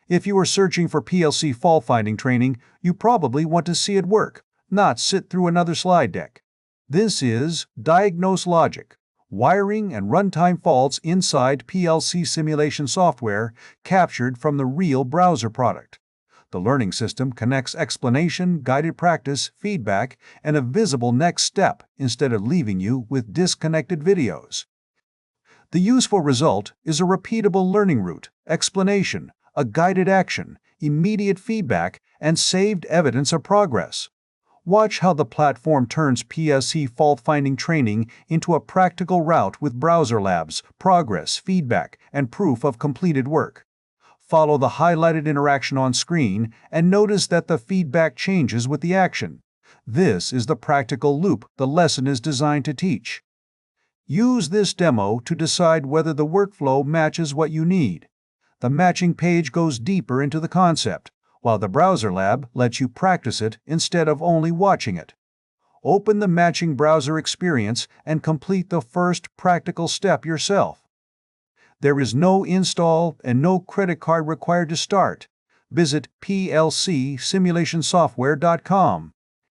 If you are searching for PLC fault-finding training, you probably want to see it work, not sit through another slide deck. This is Diagnose Logic, Wiring and Runtime Faults Inside PLC Simulation Software, captured from the real browser product. The learning system connects explanation, guided practice, feedback, and a visible next step instead of leaving you with disconnected videos. The useful result is a repeatable learning route, explanation, a guided action, immediate feedback, and saved evidence of progress. Watch how the platform turns PLC fault-finding training into a practical route with browser labs, progress, feedback, and proof of completed work. Follow the highlighted interaction on screen and notice that the feedback changes with the action. This is the practical loop the lesson is designed to teach. Use this demo to decide whether the workflow matches what you need. The matching page goes deeper into the concept, while the browser lab lets you practice it instead of only watching it. Open the matching browser experience and complete the first practical step yourself. There is no install and no credit card required to start. Visit plcsimulationsoftware.com.